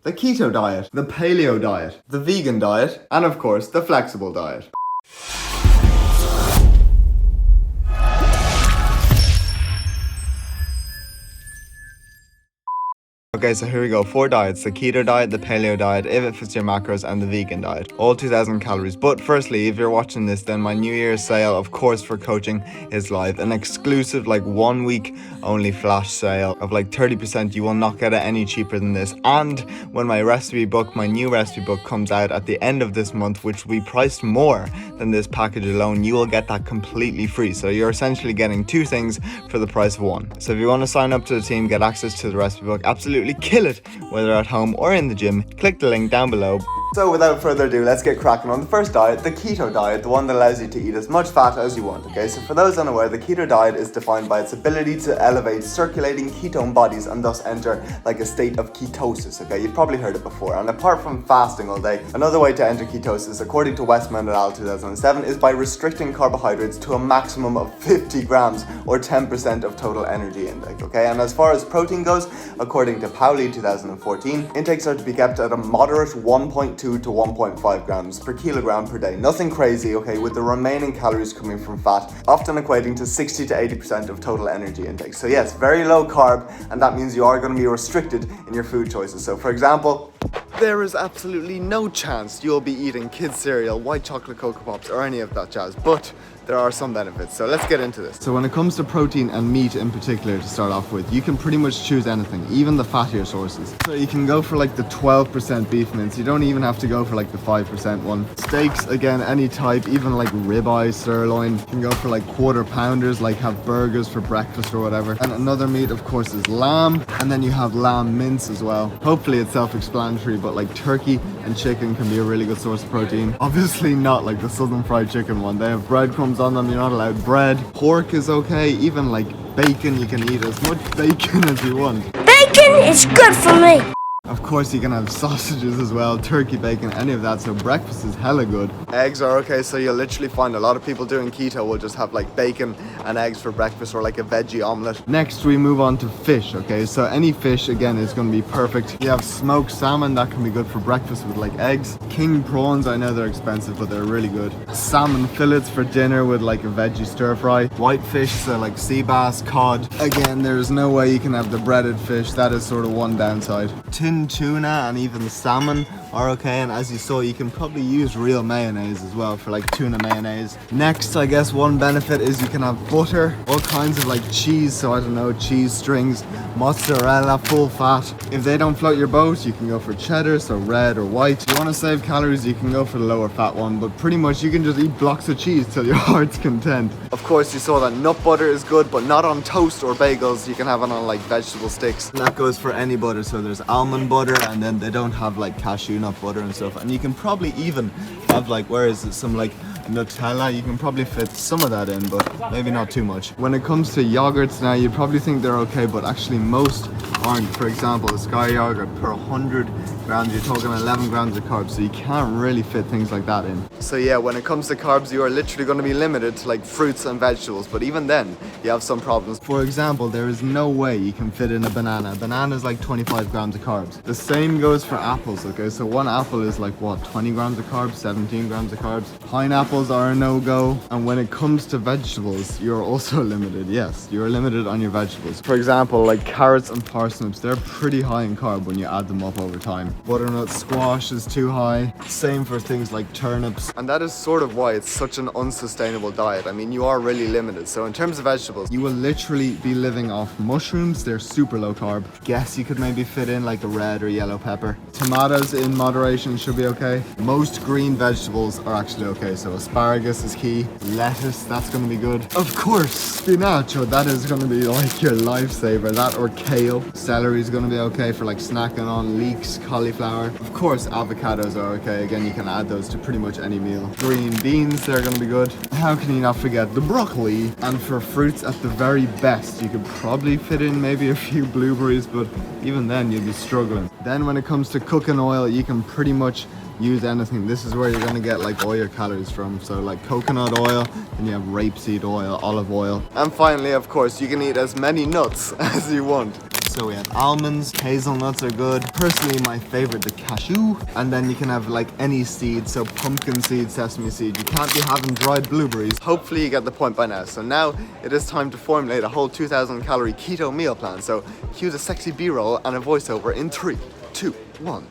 the Keto Diet, the Paleo Diet, the Vegan Diet, and of course, the Flexible Diet. Okay, so here we go. 4 diets: the Keto Diet, the Paleo Diet, if it fits your macros, and the Vegan Diet. All 2,000 calories. But firstly, if you're watching this, then my New Year's sale, of course, for coaching is live. An exclusive, 1 week only flash sale of 30%. You will not get it any cheaper than this. And when my recipe book, my new recipe book, comes out at the end of this month, which will be priced more than this package alone, you will get that completely free. So you're essentially getting 2 things for the price of 1. So if you want to sign up to the team, get access to the recipe book, absolutely kill it, whether at home or in the gym, click the link down below. So without further ado, let's get cracking on the first diet, the Keto Diet, the one that allows you to eat as much fat as you want. Okay, so for those unaware, the Keto Diet is defined by its ability to elevate circulating ketone bodies and thus enter a state of ketosis. Okay, you've probably heard it before. And apart from fasting all day, another way to enter ketosis, according to Westman et al. 2007, is by restricting carbohydrates to a maximum of 50 grams or 10% of total energy intake. Okay, and as far as protein goes, according to Paleo 2014, intakes are to be kept at a moderate 1.2 to 1.5 grams per kilogram per day. Nothing crazy, okay, with the remaining calories coming from fat, often equating to 60 to 80% of total energy intake. So yes, very low carb, and that means you are going to be restricted in your food choices. So for example, there is absolutely no chance you'll be eating kids cereal, white chocolate Cocoa Pops, or any of that jazz, but there are some benefits, so let's get into this. So when it comes to protein and meat in particular, to start off with, you can pretty much choose anything, even the fattier sources. So you can go for the 12% beef mince. You don't even have to go for the 5% one. Steaks, again, any type, even ribeye, sirloin. You can go for quarter pounders, have burgers for breakfast or whatever. And another meat, of course, is lamb, and then you have lamb mince as well. Hopefully it's self-explanatory, but turkey and chicken can be a really good source of protein. Obviously not the Southern Fried Chicken one. They have breadcrumbs on them, you're not allowed bread. Pork is okay, even bacon, you can eat as much bacon as you want. Bacon is good for me. Of course you can have sausages as well, turkey, bacon, any of that, so breakfast is hella good. Eggs are okay, so you'll literally find a lot of people doing keto will just have bacon and eggs for breakfast, or a veggie omelette. Next we move on to fish, okay, so any fish again is going to be perfect. You have smoked salmon, that can be good for breakfast with eggs. King prawns, I know they're expensive, but they're really good. Salmon fillets for dinner with a veggie stir fry. White fish, so sea bass, cod. Again, there's no way you can have the breaded fish, that is sort of one downside. Tin tuna and even salmon are okay, and as you saw, you can probably use real mayonnaise as well for tuna mayonnaise. Next, I guess one benefit is you can have butter, all kinds of cheese, so I don't know, cheese strings, mozzarella, full fat. If they don't float your boat, you can go for cheddar, so red or white. If you want to save calories, you can go for the lower fat one, but pretty much you can just eat blocks of cheese till your heart's content. Of course, you saw that nut butter is good, but not on toast or bagels. You can have it on vegetable sticks, and that goes for any butter. So there's almond butter, and then they don't have cashew nut butter and stuff, and you can probably even have where is it, some Nutella. You can probably fit some of that in, but maybe not too much. When it comes to yogurts now, you probably think they're okay, but actually most aren't. For example, the Sky yogurt, per 100 grams you're talking 11 grams of carbs, so you can't really fit things like that in. So yeah, when it comes to carbs, you are literally going to be limited to fruits and vegetables, but even then you have some problems. For example, there is no way you can fit in a banana. A banana is 25 grams of carbs. The same goes for apples, okay, so one apple is 20 grams of carbs, 17 grams of carbs. Pineapples are a no-go. And when it comes to vegetables, you're also limited. Yes, you're limited on your vegetables. For example, carrots and parsnips, they're pretty high in carb when you add them up over time. Butternut squash is too high. Same for things like turnips. And that is sort of why it's such an unsustainable diet. I mean, you are really limited. So in terms of vegetables, you will literally be living off mushrooms. They're super low carb. Guess you could maybe fit in a red or yellow pepper. Tomatoes in moderation should be okay. Most green vegetables are actually okay. So asparagus is key. Lettuce, that's going to be good. Of course, spinach, that is going to be your lifesaver. That or kale. Celery is going to be okay for snacking on. Leeks, cauliflower. Of course, avocados are okay. Again, you can add those to pretty much any meal. Green beans, they're going to be good. How can you not forget the broccoli? And for fruits, at the very best, you could probably fit in maybe a few blueberries, but even then you'd be struggling. Then when it comes to cooking oil, you can pretty much use anything. This is where you're going to get all your calories from. So coconut oil, and you have rapeseed oil, olive oil. And finally, of course, you can eat as many nuts as you want. So we have almonds, hazelnuts are good. Personally, my favorite, the cashew. And then you can have like any seed, so pumpkin seed, sesame seed. You can't be having dried blueberries. Hopefully you get the point by now. So now it is time to formulate a whole 2,000 calorie keto meal plan. So cue the sexy B-roll and a voiceover in 3, 2, 1.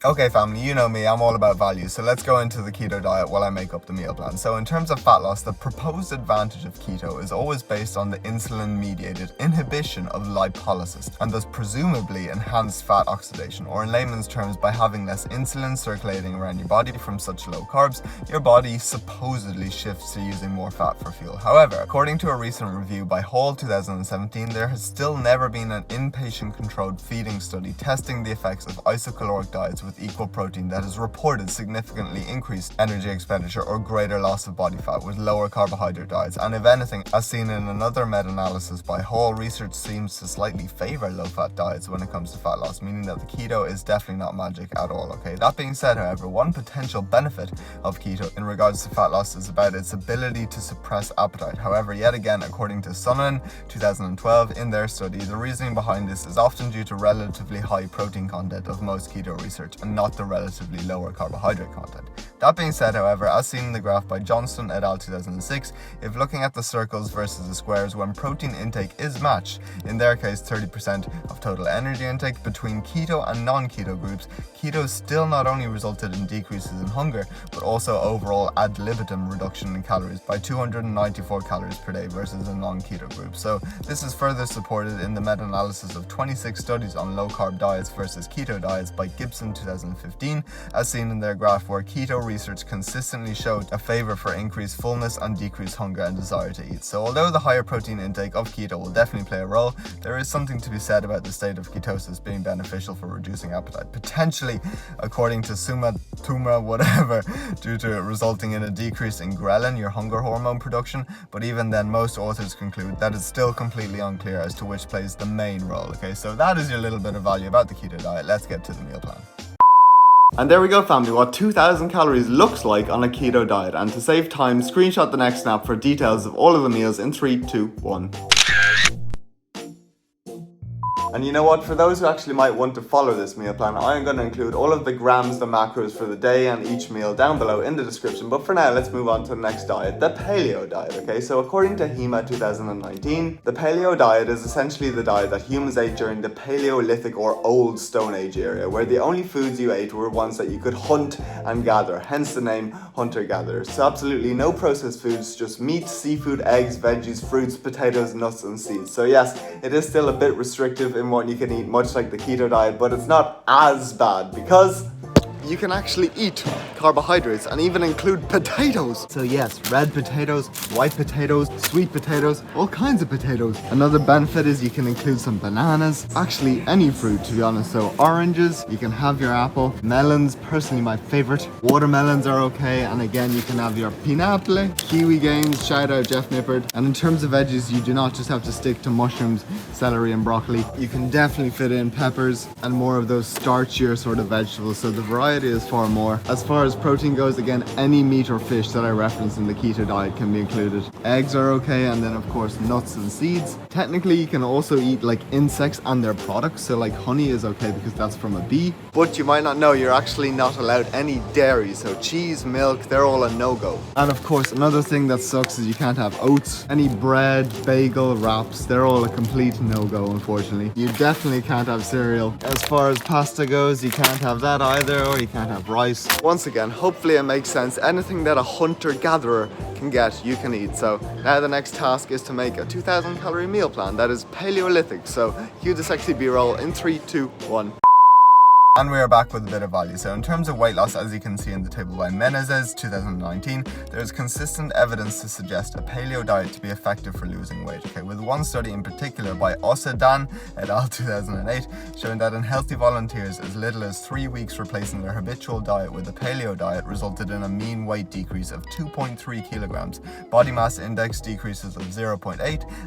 Okay family, you know me, I'm all about value, so let's go into the keto diet while I make up the meal plan. So in terms of fat loss, the proposed advantage of keto is always based on the insulin-mediated inhibition of lipolysis, and thus presumably enhanced fat oxidation, or in layman's terms, by having less insulin circulating around your body from such low carbs, your body supposedly shifts to using more fat for fuel. However, according to a recent review by Hall 2017, there has still never been an inpatient-controlled feeding study testing the effects of isocaloric diets with equal protein that has reported significantly increased energy expenditure or greater loss of body fat with lower carbohydrate diets. And if anything, as seen in another meta-analysis by Hall, research seems to slightly favor low-fat diets when it comes to fat loss, meaning that the keto is definitely not magic at all, okay? That being said, however, one potential benefit of keto in regards to fat loss is about its ability to suppress appetite. However, yet again, according to Sunnan 2012 in their study, the reasoning behind this is often due to relatively high protein content of most keto research, and not the relatively lower carbohydrate content. That being said, however, as seen in the graph by Johnston et al. 2006, if looking at the circles versus the squares when protein intake is matched, in their case 30% of total energy intake between keto and non-keto groups, keto still not only resulted in decreases in hunger, but also overall ad libitum reduction in calories by 294 calories per day versus a non-keto group. So this is further supported in the meta-analysis of 26 studies on low-carb diets versus keto diets by Gibson 2015, as seen in their graph, where keto research consistently showed a favor for increased fullness and decreased hunger and desire to eat. So although the higher protein intake of keto will definitely play a role, there is something to be said about the state of ketosis being beneficial for reducing appetite, potentially, according to Summa Tumma whatever, due to it resulting in a decrease in ghrelin, your hunger hormone production. But even then, most authors conclude that it's still completely unclear as to which plays the main role. Okay, so that is your little bit of value about the keto diet. Let's get to the meal plan. And there we go family, what 2,000 calories looks like on a keto diet. And to save time, screenshot the next snap for details of all of the meals in 3, 2, 1. And you know what, for those who actually might want to follow this meal plan, I am going to include all of the grams, the macros for the day and each meal down below in the description. But for now, let's move on to the next diet, the Paleo Diet, okay? So according to HEMA 2019, the Paleo Diet is essentially the diet that humans ate during the Paleolithic or Old Stone Age era, where the only foods you ate were ones that you could hunt and gather, hence the name hunter-gatherer. So absolutely no processed foods, just meat, seafood, eggs, veggies, fruits, potatoes, nuts and seeds. So yes, it is still a bit restrictive in what you can eat, much like the keto diet, but it's not as bad because you can actually eat carbohydrates and even include potatoes. So yes, red potatoes, white potatoes, sweet potatoes, all kinds of potatoes. Another benefit is you can include some bananas, actually any fruit to be honest. So oranges, you can have your apple, melons, personally my favorite, watermelons are okay, and again you can have your pineapple, kiwi games, shout out Jeff Nippard. And in terms of veggies, you do not just have to stick to mushrooms, celery and broccoli. You can definitely fit in peppers and more of those starchier sort of vegetables, so the variety is far more. As far as protein goes, again, any meat or fish that I referenced in the keto diet can be included. Eggs are okay, and then of course nuts and seeds. Technically you can also eat like insects and their products, so like honey is okay because that's from a bee. But you might not know you're actually not allowed any dairy, so cheese, milk, they're all a no-go. And of course another thing that sucks is you can't have oats, any bread, bagel, wraps, they're all a complete no-go unfortunately. You definitely can't have cereal. As far as pasta goes, you can't have that either, or you can't have rice. Once again, hopefully it makes sense. Anything that a hunter-gatherer can get, you can eat. So now the next task is to make a 2,000 calorie meal plan that is Paleolithic. So cue the sexy B-roll in 3, 2, 1. And we are back with a bit of value. So in terms of weight loss, as you can see in the table by Menezes 2019, there is consistent evidence to suggest a paleo diet to be effective for losing weight. Okay, with one study in particular by Osadan et al. 2008 showing that in healthy volunteers, as little as 3 weeks replacing their habitual diet with a paleo diet resulted in a mean weight decrease of 2.3 kilograms, body mass index decreases of 0.8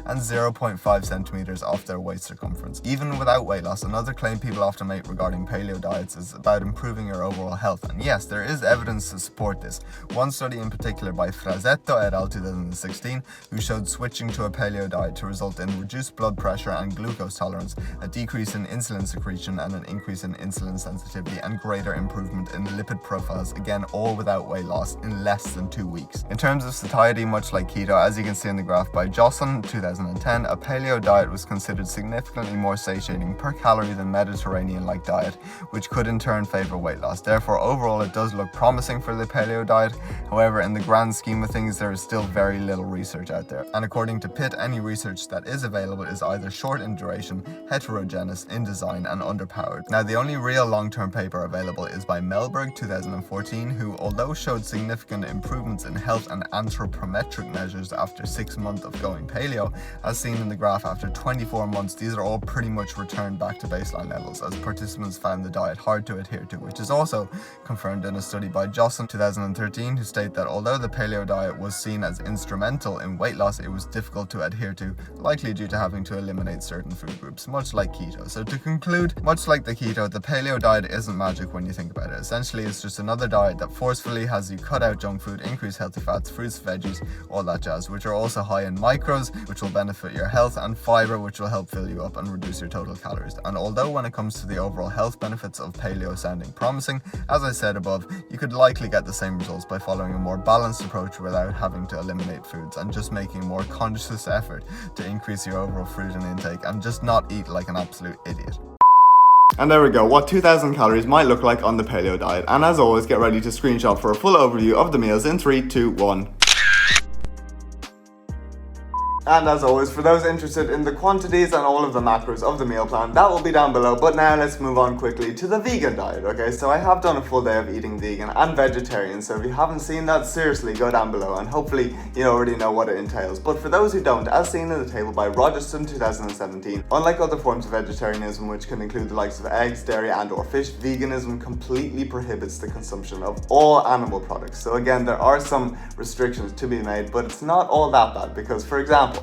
and 0.5 centimeters off their waist circumference. Even without weight loss, another claim people often make regarding paleo paleo diets is about improving your overall health. And yes, there is evidence to support this. One study in particular by Frasetto et al. 2016, who showed switching to a paleo diet to result in reduced blood pressure and glucose tolerance, a decrease in insulin secretion and an increase in insulin sensitivity, and greater improvement in lipid profiles, again all without weight loss, in less than 2 weeks. In terms of satiety, much like keto, as you can see in the graph by Jocelyn 2010, a paleo diet was considered significantly more satiating per calorie than Mediterranean-like diet, which could in turn favor weight loss. Therefore, overall it does look promising for the paleo diet. However, in the grand scheme of things, there is still very little research out there. And according to Pitt, any research that is available is either short in duration, heterogeneous in design, and underpowered. Now, the only real long-term paper available is by Melberg 2014, who, although showed significant improvements in health and anthropometric measures after 6 months of going paleo, as seen in the graph, after 24 months, these are all pretty much returned back to baseline levels, as participants found the diet hard to adhere to, which is also confirmed in a study by Jocelyn 2013, who state that although the paleo diet was seen as instrumental in weight loss, it was difficult to adhere to, likely due to having to eliminate certain food groups, much like keto. So to conclude, much like the keto, the paleo diet isn't magic when you think about it. Essentially, it's just another diet that forcefully has you cut out junk food, increase healthy fats, fruits, veggies, all that jazz, which are also high in micros, which will benefit your health, and fiber, which will help fill you up and reduce your total calories. And although when it comes to the overall health benefits of paleo sounding promising, as I said above, you could likely get the same results by following a more balanced approach without having to eliminate foods, and just making a more conscious effort to increase your overall fruit intake and just not eat like an absolute idiot. And there we go, what 2,000 calories might look like on the paleo diet. And as always, get ready to screenshot for a full overview of the meals in 3, 2, 1. And as always, for those interested in the quantities and all of the macros of the meal plan, that will be down below. But now let's move on quickly to the vegan diet, okay? So I have done a full day of eating vegan and vegetarian, so if you haven't seen that, seriously, go down below, and hopefully you already know what it entails. But for those who don't, as seen in the table by Rogerson 2017, unlike other forms of vegetarianism, which can include the likes of eggs, dairy, and or fish, veganism completely prohibits the consumption of all animal products. So again, there are some restrictions to be made, but it's not all that bad, because for example,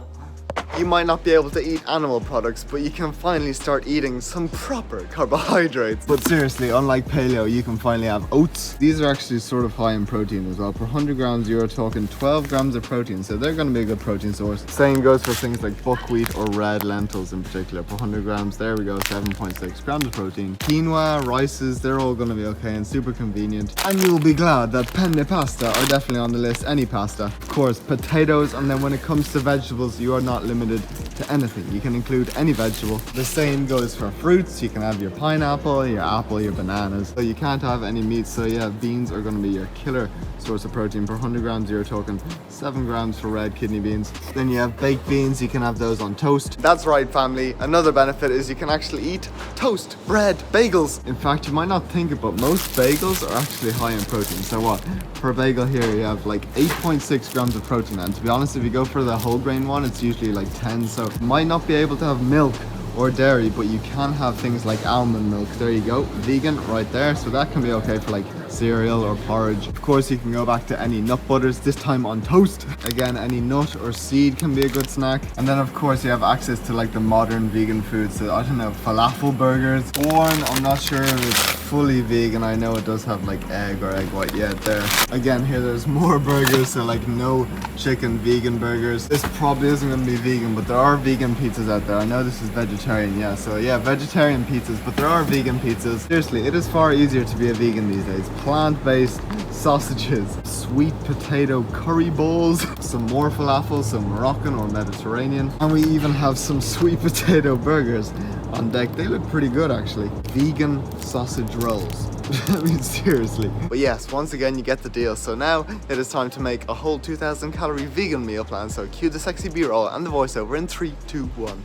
you might not be able to eat animal products, but you can finally start eating some proper carbohydrates. But seriously, unlike paleo, you can finally have oats. These are actually sort of high in protein as well. Per 100 grams, you're talking 12 grams of protein, so they're going to be a good protein source. Same goes for things like buckwheat or red lentils in particular. Per 100 grams, there we go, 7.6 grams of protein. Quinoa, rices, they're all going to be okay and super convenient. And you'll be glad that penne pasta are definitely on the list, any pasta. Of course, potatoes, and then when it comes to vegetables, you are not limited to anything. You can include any vegetable. The same goes for fruits. You can have your pineapple, your apple, your bananas. So you can't have any meat, so yeah, beans are going to be your killer source of protein. Per 100 grams, you're talking 7 grams for red kidney beans. Then you have baked beans. You can have those on toast. That's right, family. Another benefit is you can actually eat toast, bread, bagels. In fact, you might not think it, but most bagels are actually high in protein. So what? Per bagel here, you have like 8.6 grams of protein. And to be honest, if you go for the whole grain one, it's usually like 10. So you might not be able to have milk or dairy, but you can have things like almond milk. There you go, vegan right there. So that can be okay for like cereal or porridge. Of course, you can go back to any nut butters, this time on toast. Again, any nut or seed can be a good snack. And then of course you have access to like the modern vegan foods. So I don't know, falafel burgers, corn, I'm not sure if it's fully vegan. I know it does have like egg or egg white, yeah, there. Again, here there's more burgers, so like no chicken vegan burgers. This probably isn't going to be vegan, but there are vegan pizzas out there. I know this is vegetarian, yeah, so yeah, vegetarian pizzas, but there are vegan pizzas. Seriously, it is far easier to be a vegan these days. Plant-based sausages, sweet potato curry bowls, some more falafel, some Moroccan or Mediterranean, and we even have some sweet potato burgers on deck. They look pretty good actually. Vegan sausage rolls. I mean, seriously. But yes, once again, you get the deal. So now it is time to make a whole 2,000 calorie vegan meal plan. So cue the sexy B-roll and the voiceover in 3, 2, 1.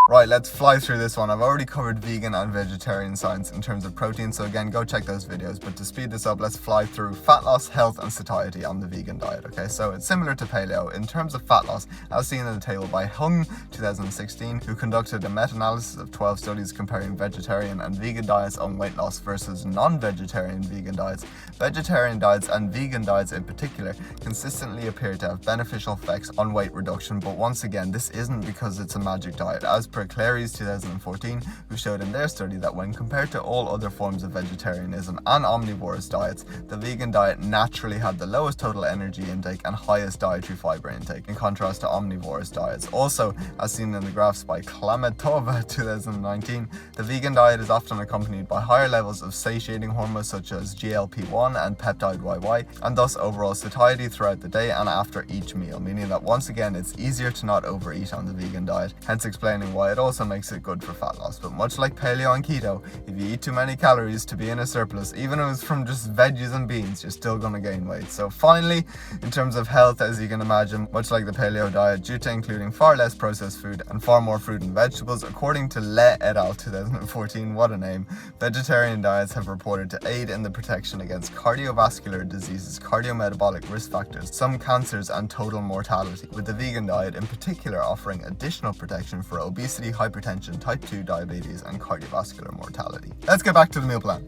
Right, let's fly through this one. I've already covered vegan and vegetarian science in terms of protein, so again, go check those videos. But to speed this up, let's fly through fat loss, health, and satiety on the vegan diet, okay? So it's similar to paleo. In terms of fat loss, as seen in the table by IIFYM 2016, who conducted a meta-analysis of 12 studies comparing vegetarian and vegan diets on weight loss versus non-vegetarian vegan diets. Vegetarian diets and vegan diets in particular consistently appear to have beneficial effects on weight reduction, but once again, this isn't because it's a magic diet. As per for Clary's 2014, who showed in their study that when compared to all other forms of vegetarianism and omnivorous diets, the vegan diet naturally had the lowest total energy intake and highest dietary fiber intake, in contrast to omnivorous diets. Also, as seen in the graphs by Klametova 2019, the vegan diet is often accompanied by higher levels of satiating hormones such as GLP-1 and peptide YY, and thus overall satiety throughout the day and after each meal, meaning that once again it's easier to not overeat on the vegan diet, hence explaining why it also makes it good for fat loss. But much like paleo and keto, if you eat too many calories to be in a surplus, even if it's from just veggies and beans, you're still going to gain weight. So finally, in terms of health, as you can imagine, much like the paleo diet, due to including far less processed food and far more fruit and vegetables, according to Le et al. 2014, what a name, vegetarian diets have reported to aid in the protection against cardiovascular diseases, cardiometabolic risk factors, some cancers, and total mortality, with the vegan diet in particular offering additional protection for obesity, hypertension, type 2 diabetes, and cardiovascular mortality. Let's get back to the meal plan.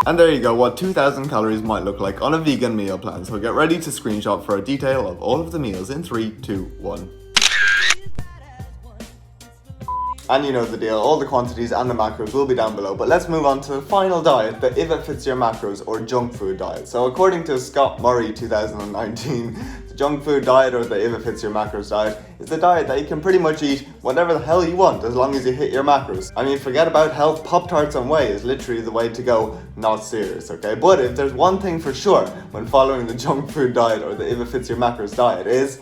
And there you go, what 2,000 calories might look like on a vegan meal plan. So get ready to screenshot for a detail of all of the meals in 3, 2, 1. And you know the deal, all the quantities and the macros will be down below. But let's move on to the final diet, the if it fits your macros or junk food diet. So according to Scott Murray 2019, the junk food diet, or the if it fits your macros diet, is the diet that you can pretty much eat whatever the hell you want as long as you hit your macros. I mean, forget about health, Pop-Tarts and whey is literally the way to go, not serious, okay? But if there's one thing for sure when following the junk food diet or the if it fits your macros diet is,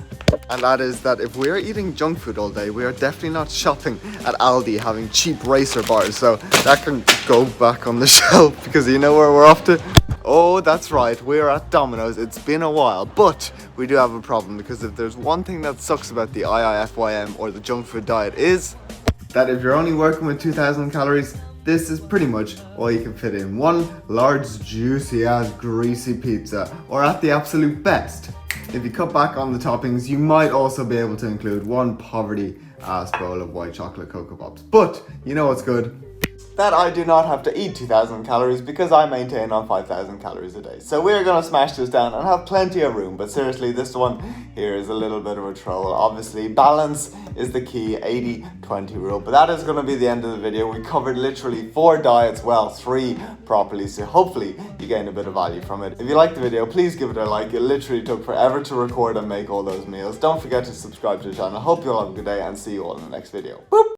and that is that if we're eating junk food all day, we are definitely not shopping at Aldi having cheap racer bars. So that can go back on the shelf, because you know where we're off to? Oh, that's right, we're at Domino's. It's been a while, but we do have a problem, because if there's one thing that sucks about the IIFYM or the junk food diet is that if you're only working with 2,000 calories, this is pretty much all you can fit in one large, juicy ass, greasy pizza, or at the absolute best, if you cut back on the toppings, you might also be able to include one poverty ass bowl of white chocolate Cocoa Pops. But you know what's good? That I do not have to eat 2,000 calories, because I maintain on 5,000 calories a day. So we're going to smash this down and have plenty of room. But seriously, this one here is a little bit of a troll. Obviously, balance is the key, 80-20 rule. But that is going to be the end of the video. We covered literally 4 diets, well, 3 properly. So hopefully you gain a bit of value from it. If you liked the video, please give it a like. It literally took forever to record and make all those meals. Don't forget to subscribe to the channel. Hope you all have a good day, and see you all in the next video. Boop!